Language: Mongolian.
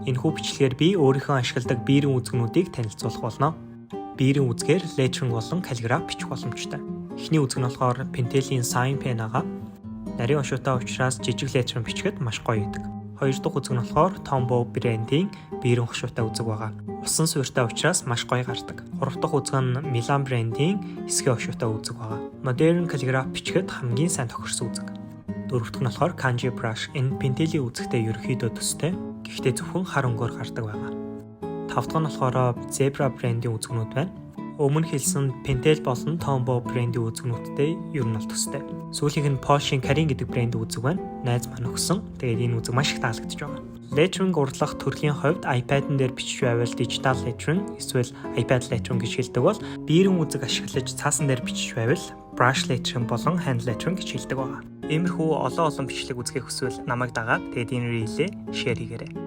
Энэхүү бичлэгээр би өөрийнхөө ашигладаг биерийн үзэгнүүдийг танилцуулах болно. Биерийн үзгээр леттеринг болон каллиграф бичих боломжтой. Эхний үзэг нь болохоор Pentel-ийн Sign Pen байгаа. Нарийн уншуутай учраас жижиг леттеринг бичихэд маш гоё идэг. Хоёр дахь үзэг нь болохоор Tombow брэндийн биерийн уншуутай үзэг байгаа. Усан суурьтай учраас маш гоё гардаг. Гурав дахь үзэг нь Milan брэндийн эсгэн уншуутай үзэг байгаа. Modern calligraph бичихэд хамгийн сайн тохирсон үзэг. Дөрөв дэх нь болохоор Kanji brush. Энэ Pentel-ийн үзэгтэй ерөнхийдөө төстэй. Гэхдээ зөвхөн хар өнгөөр гардаг байгаа. Тав дахь нь болохоор Zebra брэндийн үзэгнүүд байна. Өмнө хэлсэн Pentel болон Tombow брэндийн үзэгнүүдтэй ер нь бол төстэй. Сүүлийнх нь Porsche-ийн Karin гэдэг брэндийн үзэг байна. Найз маань өгсөн. Тэгээд энэ үзэг маш их таалагдж байгаа. Lettering урдлах төрлийн хувьд iPad-н дээр бичиж байвал digital lettering эсвэл iPad lettering гэж хэлдэг бол биерийн үзэг ашиглаж цаасан дээр бичиж байвал brush lettering болон hand lettering гэж хэлдэг байгаа. Иймэрхүү олон бичлэг үзэхийг хүсвэл намайг дагаад тэгээд энэ рилээ share хийгээрэй.